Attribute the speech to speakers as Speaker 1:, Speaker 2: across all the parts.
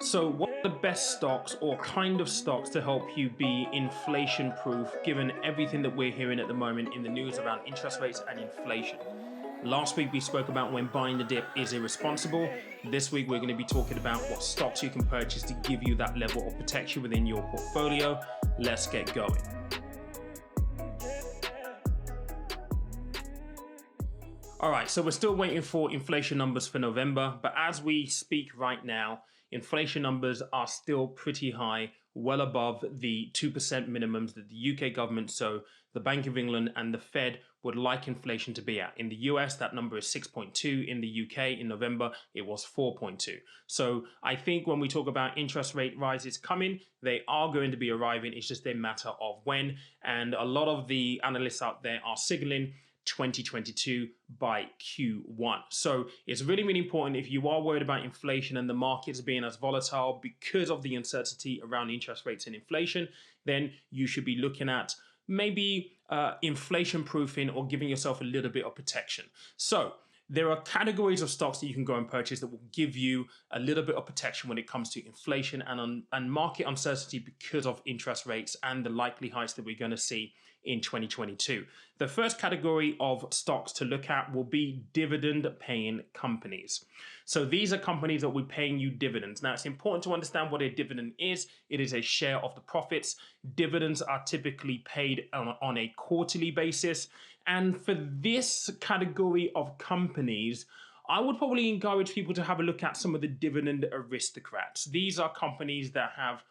Speaker 1: So, what are the best stocks or kind of stocks to help you be inflation proof given everything that we're hearing at the moment in the news around interest rates and inflation? Last week we spoke about when buying the dip is irresponsible. This week we're going to be talking about what stocks you can purchase to give you that level of protection within your portfolio. Let's get going. All right, so we're still waiting for inflation numbers for November, but as we speak right now, inflation numbers are still pretty high, well above the 2% minimums that the UK government, so the Bank of England and the Fed would like inflation to be at. In the US, that number is 6.2. In the UK, in November, it was 4.2. So I think when we talk about interest rate rises coming, they are going to be arriving. It's just a matter of when. And a lot of the analysts out there are signaling 2022 by Q1. So it's really, really important if you are worried about inflation and the markets being as volatile because of the uncertainty around interest rates and inflation, then you should be looking at maybe inflation proofing or giving yourself a little bit of protection. So there are categories of stocks that you can go and purchase that will give you a little bit of protection when it comes to inflation and market uncertainty because of interest rates and the likely heights that we're going to see in 2022. The first category of stocks to look at will be dividend paying companies. So these are companies that will be paying you dividends. Now, it's important to understand what a dividend is. It is a share of the profits. Dividends are typically paid on a quarterly basis. And for this category of companies, I would probably encourage people to have a look at some of the dividend aristocrats. These are companies that have,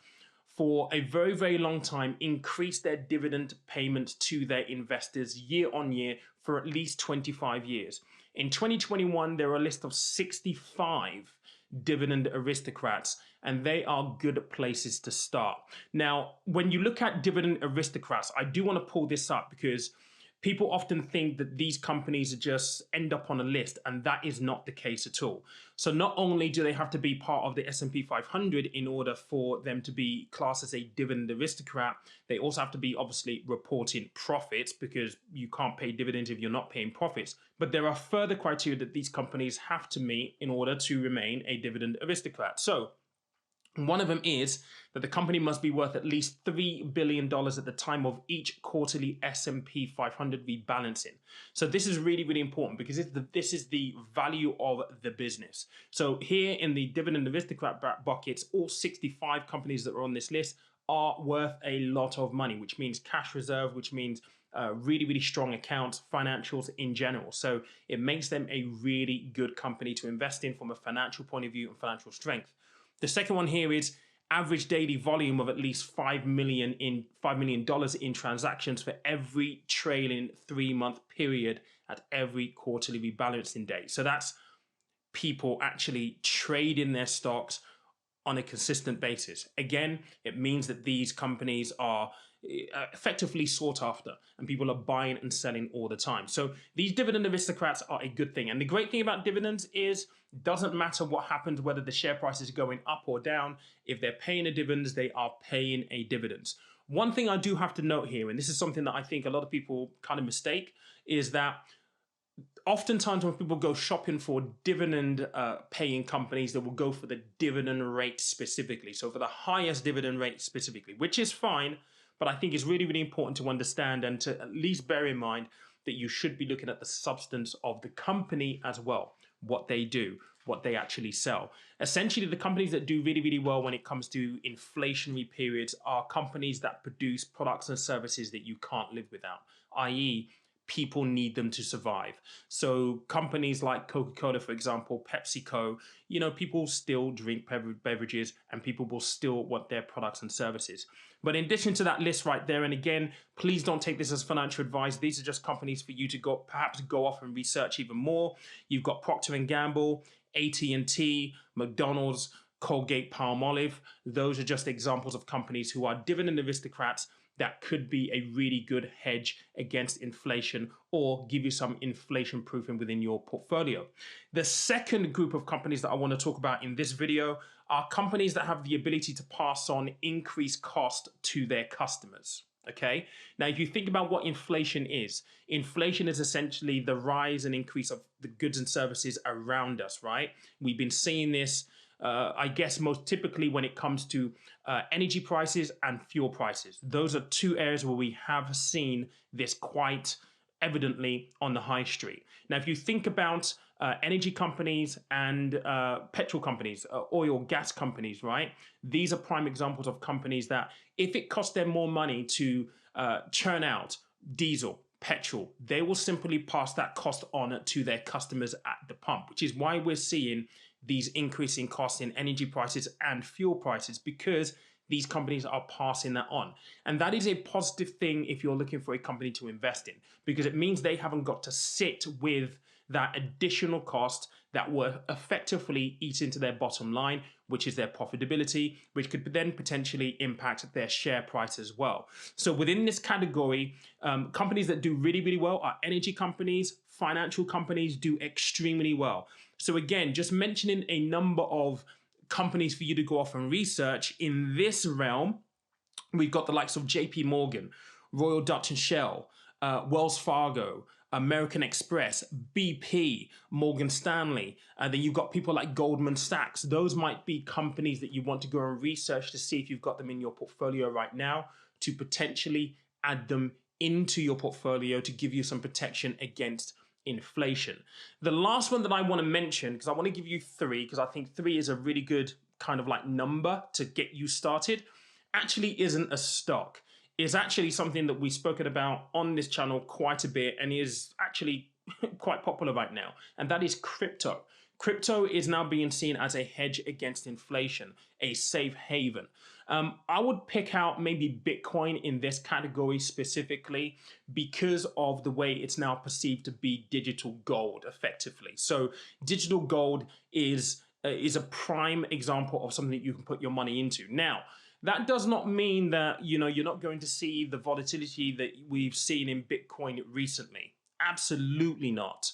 Speaker 1: for a very, very long time, increased their dividend payment to their investors year on year for at least 25 years. In 2021, there are a list of 65 dividend aristocrats, and they are good places to start. Now, when you look at dividend aristocrats, I do want to pull this up because people often think that these companies just end up on a list, and that is not the case at all. So not only do they have to be part of the S&P 500 in order for them to be classed as a dividend aristocrat, they also have to be obviously reporting profits because you can't pay dividends if you're not paying profits. But there are further criteria that these companies have to meet in order to remain a dividend aristocrat. So one of them is that the company must be worth at least $3 billion at the time of each quarterly S&P 500 rebalancing. So this is really, really important because this is the value of the business. So here in the dividend aristocrat buckets, all 65 companies that are on this list are worth a lot of money, which means cash reserve, which means really, really strong accounts, financials in general. So it makes them a really good company to invest in from a financial point of view and financial strength. The second one here is average daily volume of at least $5 million in transactions for every trailing 3-month period at every quarterly rebalancing date. So that's people actually trading their stocks on a consistent basis. Again, it means that these companies are effectively sought after and people are buying and selling all the time. So these dividend aristocrats are a good thing. And the great thing about dividends is it doesn't matter what happens, whether the share price is going up or down. If they're paying a dividends, they are paying a dividends. One thing I do have to note here, and this is something that I think a lot of people kind of mistake, is that oftentimes when people go shopping for dividend paying companies, they will go for the dividend rate specifically. So for the highest dividend rate specifically, which is fine, but I think it's really, really important to understand and to at least bear in mind that you should be looking at the substance of the company as well, what they do, what they actually sell. Essentially, the companies that do really, really well when it comes to inflationary periods are companies that produce products and services that you can't live without, i.e., people need them to survive. So companies like Coca-Cola, for example, PepsiCo, people still drink beverages and people will still want their products and services. But in addition to that list right there, and again, please don't take this as financial advice. These are just companies for you to perhaps go off and research even more. You've got Procter & Gamble, AT&T, McDonald's, Colgate-Palmolive. Those are just examples of companies who are dividend aristocrats that could be a really good hedge against inflation or give you some inflation proofing within your portfolio. The second group of companies that I want to talk about in this video are companies that have the ability to pass on increased cost to their customers. Okay. Now, if you think about what inflation is essentially the rise and increase of the goods and services around us, right? We've been seeing this I guess most typically when it comes to energy prices and fuel prices. Those are two areas where we have seen this quite evidently on the high street. Now, if you think about energy companies and petrol companies, oil, gas companies, right? These are prime examples of companies that if it costs them more money to churn out diesel, petrol, they will simply pass that cost on to their customers at the pump, which is why we're seeing these increasing costs in energy prices and fuel prices, because these companies are passing that on. And that is a positive thing if you're looking for a company to invest in, because it means they haven't got to sit with that additional cost that will effectively eat into their bottom line, which is their profitability, which could then potentially impact their share price as well. So within this category, companies that do really, really well are energy companies, financial companies do extremely well. So again, just mentioning a number of companies for you to go off and research in this realm. We've got the likes of JP Morgan, Royal Dutch and Shell, Wells Fargo, American Express, BP, Morgan Stanley. And then you've got people like Goldman Sachs. Those might be companies that you want to go and research to see if you've got them in your portfolio right now, to potentially add them into your portfolio to give you some protection against inflation. The last one that I want to mention, because I want to give you three, because I think three is a really good kind of like number to get you started, actually isn't a stock. It's actually something that we've spoken about on this channel quite a bit and is actually quite popular right now, and that is crypto. Crypto is now being seen as a hedge against inflation, a safe haven. I would pick out maybe Bitcoin in this category specifically because of the way it's now perceived to be digital gold, effectively. So digital gold is a prime example of something that you can put your money into. Now, that does not mean that you're not going to see the volatility that we've seen in Bitcoin recently. Absolutely not.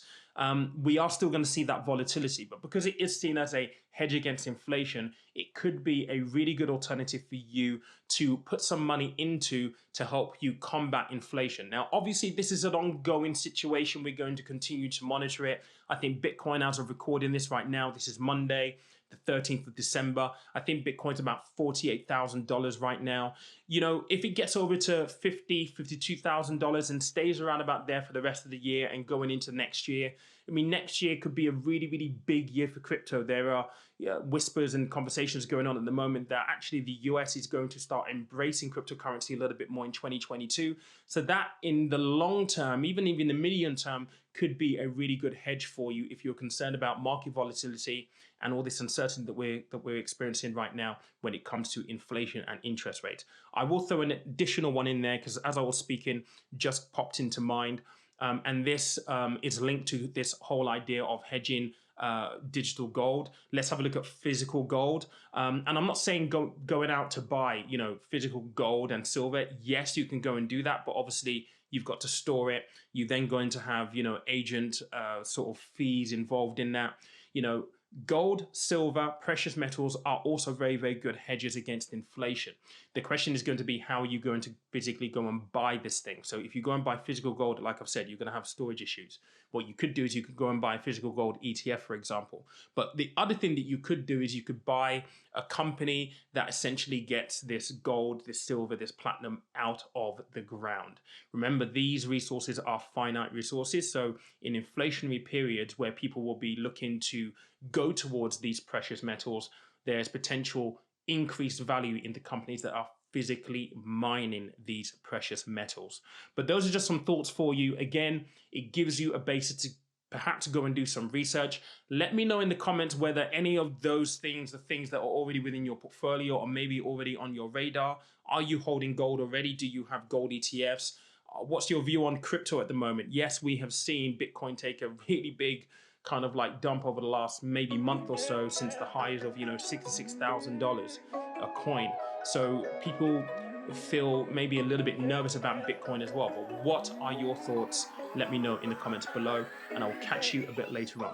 Speaker 1: We are still going to see that volatility, but because it is seen as a hedge against inflation, it could be a really good alternative for you to put some money into to help you combat inflation. Now, obviously, this is an ongoing situation. We're going to continue to monitor it. I think Bitcoin, as of recording this right now, this is Monday, the 13th of December. I think Bitcoin's about $48,000 right now. If it gets over to $50,000, $52,000 and stays around about there for the rest of the year and going into next year, I mean, next year could be a really, really big year for crypto. There are whispers and conversations going on at the moment that actually the US is going to start embracing cryptocurrency a little bit more in 2022. So that in the long term, even in the medium term, could be a really good hedge for you if you're concerned about market volatility and all this uncertainty that we're experiencing right now when it comes to inflation and interest rates. I will throw an additional one in there because as I was speaking, just popped into mind. And this is linked to this whole idea of hedging digital gold. Let's have a look at physical gold. And I'm not saying going out to buy, physical gold and silver. Yes, you can go and do that, but obviously you've got to store it. You're then going to have, agent sort of fees involved in that. Gold, silver, precious metals are also very, very good hedges against inflation. The question is going to be, how are you going to physically go and buy this thing? So if you go and buy physical gold, like I've said, you're going to have storage issues. What you could do is you could go and buy a physical gold ETF, for example. But the other thing that you could do is you could buy a company that essentially gets this gold, this silver, this platinum out of the ground. Remember, these resources are finite resources. So in inflationary periods where people will be looking to go towards these precious metals, there's potential increased value in the companies that are physically mining these precious metals. But those are just some thoughts for you. Again, it gives you a basis to perhaps go and do some research. Let me know in the comments whether any of those things, the things that are already within your portfolio or maybe already on your radar. Are you holding gold already? Do you have gold ETFs? What's your view on crypto at the moment? Yes, we have seen Bitcoin take a really big kind of like dump over the last maybe month or so since the highs of $66,000 a coin. So people feel maybe a little bit nervous about Bitcoin as well. But what are your thoughts? Let me know in the comments below, and I'll catch you a bit later on.